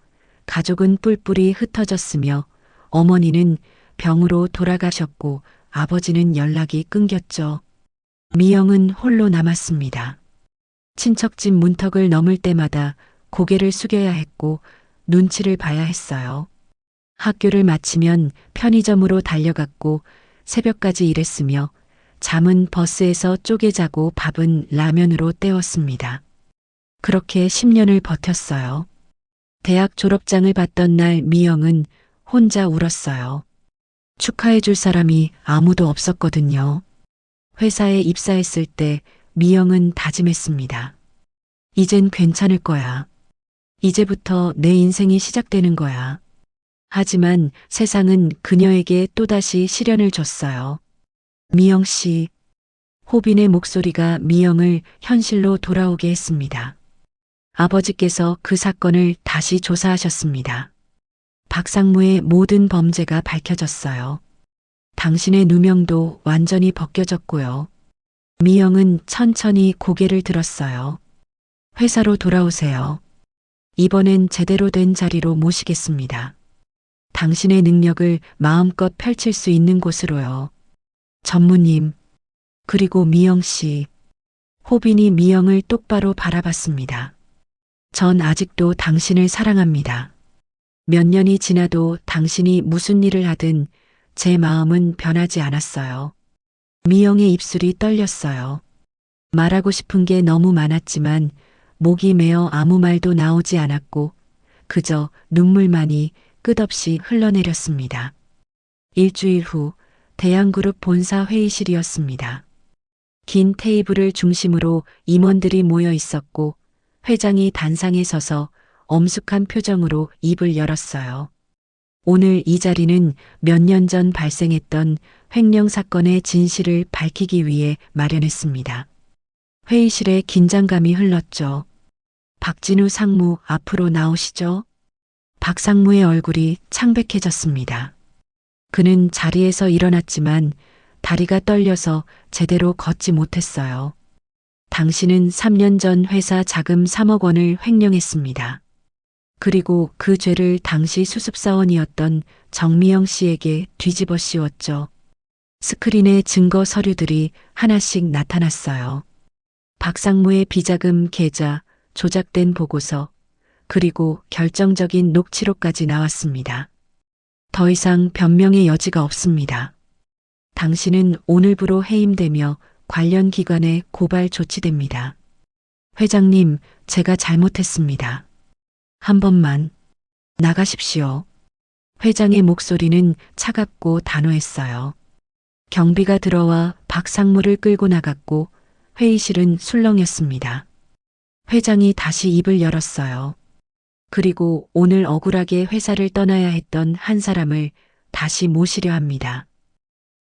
가족은 뿔뿔이 흩어졌으며 어머니는 병으로 돌아가셨고 아버지는 연락이 끊겼죠. 미영은 홀로 남았습니다. 친척집 문턱을 넘을 때마다 고개를 숙여야 했고 눈치를 봐야 했어요. 학교를 마치면 편의점으로 달려갔고 새벽까지 일했으며 잠은 버스에서 쪼개 자고 밥은 라면으로 때웠습니다. 그렇게 10년을 버텼어요. 대학 졸업장을 받던 날 미영은 혼자 울었어요. 축하해 줄 사람이 아무도 없었거든요. 회사에 입사했을 때 미영은 다짐했습니다. 이젠 괜찮을 거야. 이제부터 내 인생이 시작되는 거야. 하지만 세상은 그녀에게 또다시 시련을 줬어요. 미영 씨, 호빈의 목소리가 미영을 현실로 돌아오게 했습니다. 아버지께서 그 사건을 다시 조사하셨습니다. 박상무의 모든 범죄가 밝혀졌어요. 당신의 누명도 완전히 벗겨졌고요. 미영은 천천히 고개를 들었어요. 회사로 돌아오세요. 이번엔 제대로 된 자리로 모시겠습니다. 당신의 능력을 마음껏 펼칠 수 있는 곳으로요. 전무님, 그리고 미영 씨. 호빈이 미영을 똑바로 바라봤습니다. 전 아직도 당신을 사랑합니다. 몇 년이 지나도 당신이 무슨 일을 하든 제 마음은 변하지 않았어요. 미영의 입술이 떨렸어요. 말하고 싶은 게 너무 많았지만 목이 메어 아무 말도 나오지 않았고 그저 눈물만이 끝없이 흘러내렸습니다. 일주일 후 대양그룹 본사 회의실이었습니다. 긴 테이블을 중심으로 임원들이 모여 있었고 회장이 단상에 서서 엄숙한 표정으로 입을 열었어요. 오늘 이 자리는 몇 년 전 발생했던 횡령 사건의 진실을 밝히기 위해 마련했습니다. 회의실에 긴장감이 흘렀죠. 박진우 상무 앞으로 나오시죠. 박상무의 얼굴이 창백해졌습니다. 그는 자리에서 일어났지만 다리가 떨려서 제대로 걷지 못했어요. 당신은 3년 전 회사 자금 3억 원을 횡령했습니다. 그리고 그 죄를 당시 수습사원이었던 정미영 씨에게 뒤집어 씌웠죠. 스크린에 증거 서류들이 하나씩 나타났어요. 박상무의 비자금 계좌, 조작된 보고서, 그리고 결정적인 녹취록까지 나왔습니다. 더 이상 변명의 여지가 없습니다. 당신은 오늘부로 해임되며 관련 기관에 고발 조치됩니다. 회장님, 제가 잘못했습니다. 한 번만 나가십시오. 회장의 목소리는 차갑고 단호했어요. 경비가 들어와 박상무를 끌고 나갔고 회의실은 술렁였습니다. 회장이 다시 입을 열었어요. 그리고 오늘 억울하게 회사를 떠나야 했던 한 사람을 다시 모시려 합니다.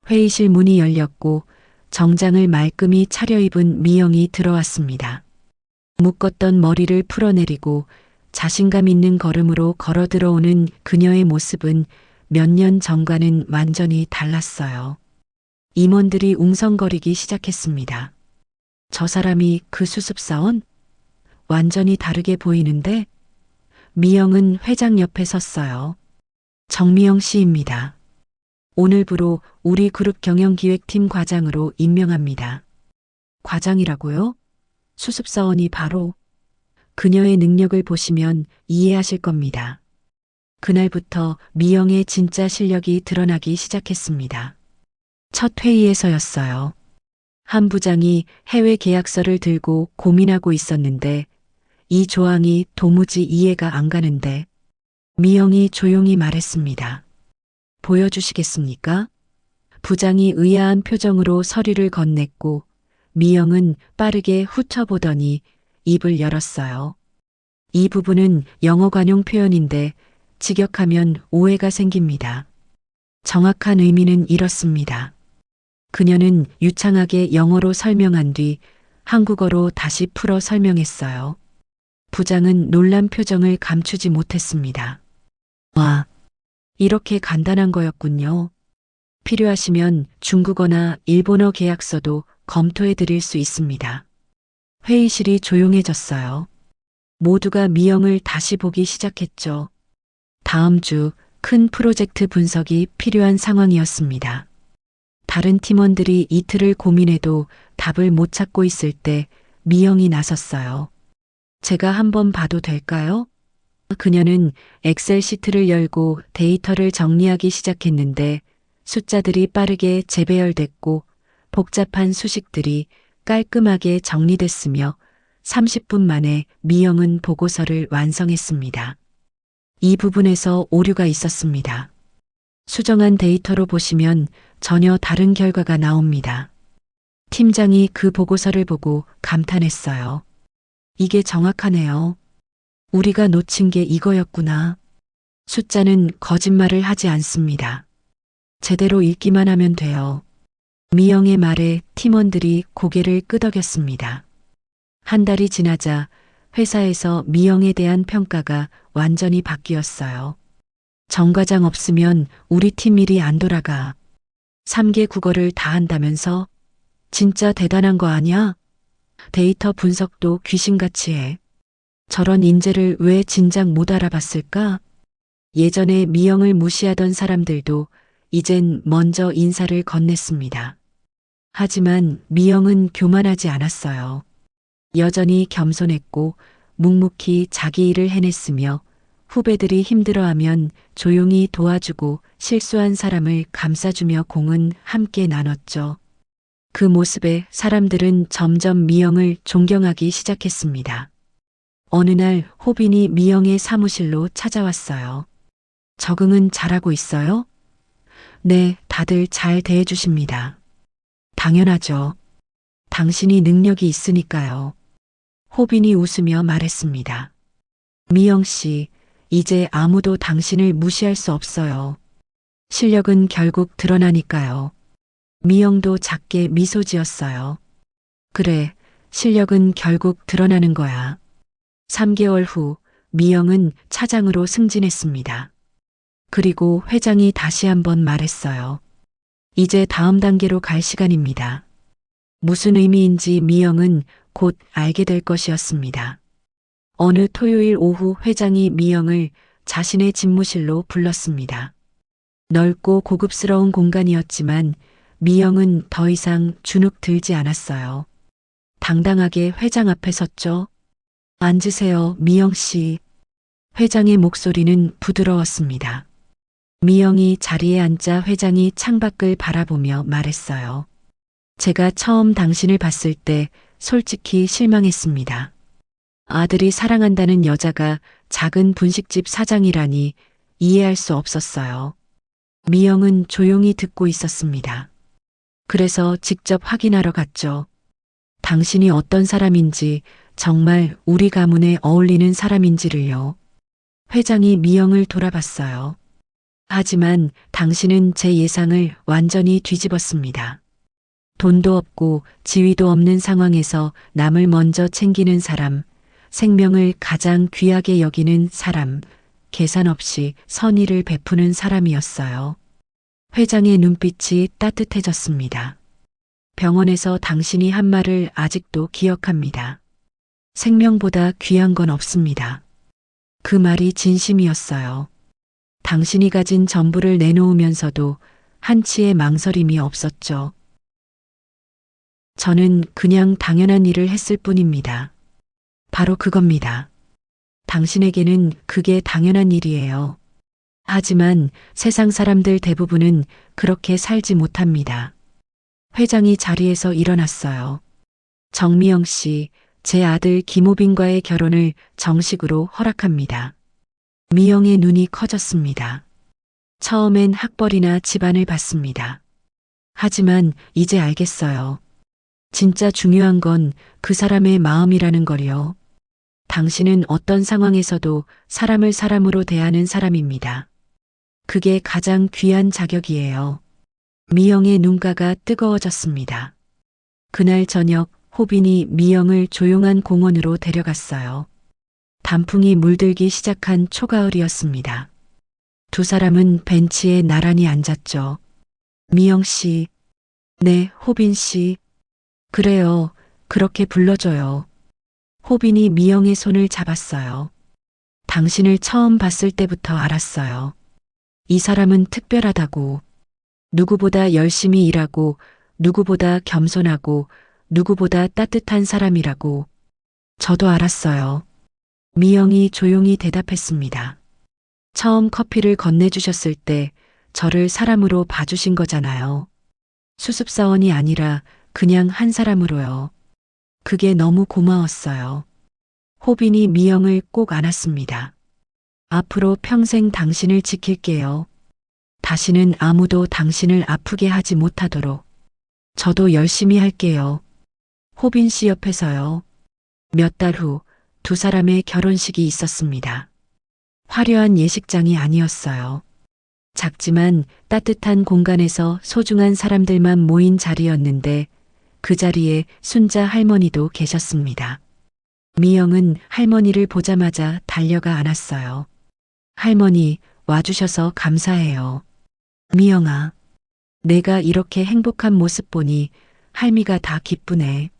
회의실 문이 열렸고 정장을 말끔히 차려입은 미영이 들어왔습니다. 묶었던 머리를 풀어내리고 자신감 있는 걸음으로 걸어 들어오는 그녀의 모습은 몇 년 전과는 완전히 달랐어요. 임원들이 웅성거리기 시작했습니다. 저 사람이 그 수습사원? 완전히 다르게 보이는데? 미영은 회장 옆에 섰어요. 정미영 씨입니다. 오늘부로 우리 그룹 경영기획팀 과장으로 임명합니다. 과장이라고요? 수습사원이 바로 그녀의 능력을 보시면 이해하실 겁니다. 그날부터 미영의 진짜 실력이 드러나기 시작했습니다. 첫 회의에서였어요. 한 부장이 해외 계약서를 들고 고민하고 있었는데 이 조항이 도무지 이해가 안 가는데 미영이 조용히 말했습니다. 보여주시겠습니까? 부장이 의아한 표정으로 서류를 건넸고 미영은 빠르게 훑어보더니 입을 열었어요. 이 부분은 영어 관용 표현인데 직역하면 오해가 생깁니다. 정확한 의미는 이렇습니다. 그녀는 유창하게 영어로 설명한 뒤 한국어로 다시 풀어 설명했어요. 부장은 놀란 표정을 감추지 못했습니다. 와, 이렇게 간단한 거였군요. 필요하시면 중국어나 일본어 계약서도 검토해 드릴 수 있습니다. 회의실이 조용해졌어요. 모두가 미영을 다시 보기 시작했죠. 다음 주 큰 프로젝트 분석이 필요한 상황이었습니다. 다른 팀원들이 이틀을 고민해도 답을 못 찾고 있을 때 미영이 나섰어요. 제가 한번 봐도 될까요? 그녀는 엑셀 시트를 열고 데이터를 정리하기 시작했는데 숫자들이 빠르게 재배열됐고 복잡한 수식들이 깔끔하게 정리됐으며 30분 만에 미영은 보고서를 완성했습니다. 이 부분에서 오류가 있었습니다. 수정한 데이터로 보시면 전혀 다른 결과가 나옵니다. 팀장이 그 보고서를 보고 감탄했어요. 이게 정확하네요. 우리가 놓친 게 이거였구나. 숫자는 거짓말을 하지 않습니다. 제대로 읽기만 하면 돼요. 미영의 말에 팀원들이 고개를 끄덕였습니다. 한 달이 지나자 회사에서 미영에 대한 평가가 완전히 바뀌었어요. 정 과장 없으면 우리 팀 일이 안 돌아가. 3개 국어를 다 한다면서? 진짜 대단한 거 아니야? 데이터 분석도 귀신같이 해. 저런 인재를 왜 진작 못 알아봤을까? 예전에 미영을 무시하던 사람들도 이젠 먼저 인사를 건넸습니다. 하지만 미영은 교만하지 않았어요. 여전히 겸손했고 묵묵히 자기 일을 해냈으며 후배들이 힘들어하면 조용히 도와주고 실수한 사람을 감싸주며 공은 함께 나눴죠. 그 모습에 사람들은 점점 미영을 존경하기 시작했습니다. 어느 날 호빈이 미영의 사무실로 찾아왔어요. 적응은 잘하고 있어요? 네, 다들 잘 대해주십니다. 당연하죠. 당신이 능력이 있으니까요. 호빈이 웃으며 말했습니다. 미영 씨, 이제 아무도 당신을 무시할 수 없어요. 실력은 결국 드러나니까요. 미영도 작게 미소 지었어요. 그래, 실력은 결국 드러나는 거야. 3개월 후 미영은 차장으로 승진했습니다. 그리고 회장이 다시 한번 말했어요. 이제 다음 단계로 갈 시간입니다. 무슨 의미인지 미영은 곧 알게 될 것이었습니다. 어느 토요일 오후 회장이 미영을 자신의 집무실로 불렀습니다. 넓고 고급스러운 공간이었지만 미영은 더 이상 주눅 들지 않았어요. 당당하게 회장 앞에 섰죠. 앉으세요, 미영 씨. 회장의 목소리는 부드러웠습니다. 미영이 자리에 앉자 회장이 창밖을 바라보며 말했어요. 제가 처음 당신을 봤을 때 솔직히 실망했습니다. 아들이 사랑한다는 여자가 작은 분식집 사장이라니 이해할 수 없었어요. 미영은 조용히 듣고 있었습니다. 그래서 직접 확인하러 갔죠. 당신이 어떤 사람인지, 정말 우리 가문에 어울리는 사람인지를요. 회장이 미영을 돌아봤어요. 하지만 당신은 제 예상을 완전히 뒤집었습니다. 돈도 없고 지위도 없는 상황에서 남을 먼저 챙기는 사람, 생명을 가장 귀하게 여기는 사람, 계산 없이 선의를 베푸는 사람이었어요. 회장의 눈빛이 따뜻해졌습니다. 병원에서 당신이 한 말을 아직도 기억합니다. 생명보다 귀한 건 없습니다. 그 말이 진심이었어요. 당신이 가진 전부를 내놓으면서도 한치의 망설임이 없었죠. 저는 그냥 당연한 일을 했을 뿐입니다. 바로 그겁니다. 당신에게는 그게 당연한 일이에요. 하지만 세상 사람들 대부분은 그렇게 살지 못합니다. 회장이 자리에서 일어났어요. 정미영 씨, 제 아들 김호빈과의 결혼을 정식으로 허락합니다. 미영의 눈이 커졌습니다. 처음엔 학벌이나 집안을 봤습니다. 하지만 이제 알겠어요. 진짜 중요한 건 그 사람의 마음이라는 걸요. 당신은 어떤 상황에서도 사람을 사람으로 대하는 사람입니다. 그게 가장 귀한 자격이에요. 미영의 눈가가 뜨거워졌습니다. 그날 저녁 호빈이 미영을 조용한 공원으로 데려갔어요. 단풍이 물들기 시작한 초가을이었습니다. 두 사람은 벤치에 나란히 앉았죠. 미영 씨, 네, 호빈 씨. 그래요, 그렇게 불러줘요. 호빈이 미영의 손을 잡았어요. 당신을 처음 봤을 때부터 알았어요. 이 사람은 특별하다고. 누구보다 열심히 일하고, 누구보다 겸손하고, 누구보다 따뜻한 사람이라고. 저도 알았어요. 미영이 조용히 대답했습니다. 처음 커피를 건네주셨을 때 저를 사람으로 봐주신 거잖아요. 수습사원이 아니라 그냥 한 사람으로요. 그게 너무 고마웠어요. 호빈이 미영을 꼭 안았습니다. 앞으로 평생 당신을 지킬게요. 다시는 아무도 당신을 아프게 하지 못하도록. 저도 열심히 할게요. 호빈 씨 옆에서요. 몇 달 후 두 사람의 결혼식이 있었습니다. 화려한 예식장이 아니었어요. 작지만 따뜻한 공간에서 소중한 사람들만 모인 자리였는데 그 자리에 순자 할머니도 계셨습니다. 미영은 할머니를 보자마자 달려가 안았어요. 할머니, 와주셔서 감사해요. 미영아, 내가 이렇게 행복한 모습 보니 할미가 다 기쁘네.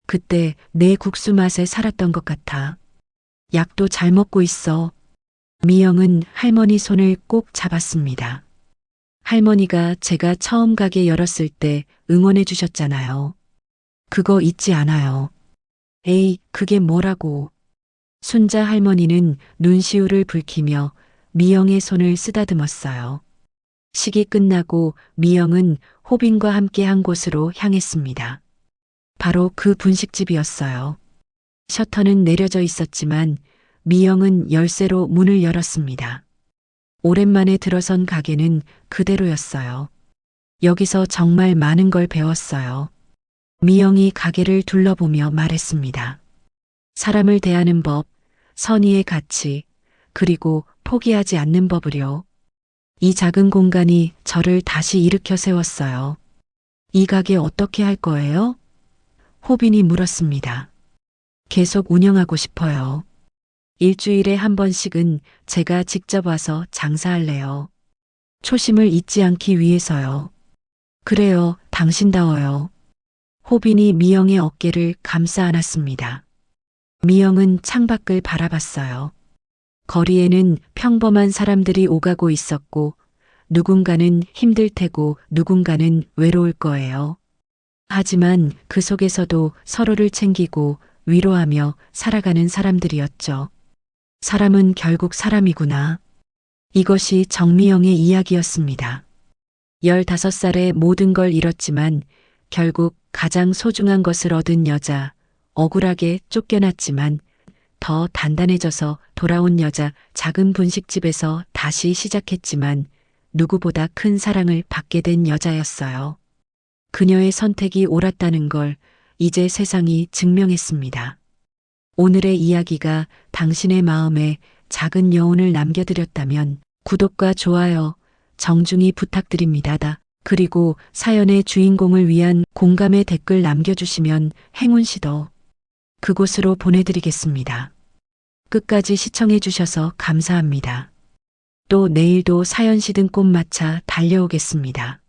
그때 내 국수 맛에 살았던 것 같아. 약도 잘 먹고 있어. 미영은 할머니 손을 꼭 잡았습니다. 할머니가 제가 처음 가게 열었을 때 응원해 주셨잖아요. 그거 잊지 않아요. 에이, 그게 뭐라고. 순자 할머니는 눈시울을 붉히며 미영의 손을 쓰다듬었어요. 식이 끝나고 미영은 호빈과 함께 한 곳으로 향했습니다. 바로 그 분식집이었어요. 셔터는 내려져 있었지만 미영은 열쇠로 문을 열었습니다. 오랜만에 들어선 가게는 그대로였어요. 여기서 정말 많은 걸 배웠어요. 미영이 가게를 둘러보며 말했습니다. 사람을 대하는 법, 선의의 가치, 그리고 포기하지 않는 법을요. 이 작은 공간이 저를 다시 일으켜 세웠어요. 이 가게 어떻게 할 거예요? 호빈이 물었습니다. 계속 운영하고 싶어요. 일주일에 한 번씩은 제가 직접 와서 장사할래요. 초심을 잊지 않기 위해서요. 그래요, 당신다워요. 호빈이 미영의 어깨를 감싸 안았습니다. 미영은 창밖을 바라봤어요. 거리에는 평범한 사람들이 오가고 있었고 누군가는 힘들 테고 누군가는 외로울 거예요. 하지만 그 속에서도 서로를 챙기고 위로하며 살아가는 사람들이었죠. 사람은 결국 사람이구나. 이것이 정미영의 이야기였습니다. 15살에 모든 걸 잃었지만 결국 가장 소중한 것을 얻은 여자, 억울하게 쫓겨났지만 더 단단해져서 돌아온 여자, 작은 분식집에서 다시 시작했지만 누구보다 큰 사랑을 받게 된 여자였어요. 그녀의 선택이 옳았다는 걸 이제 세상이 증명했습니다. 오늘의 이야기가 당신의 마음에 작은 여운을 남겨드렸다면 구독과 좋아요 정중히 부탁드립니다. 그리고 사연의 주인공을 위한 공감의 댓글 남겨주시면 행운시도 그곳으로 보내드리겠습니다. 끝까지 시청해주셔서 감사합니다. 또 내일도 사연 시든 꽃마차 달려오겠습니다.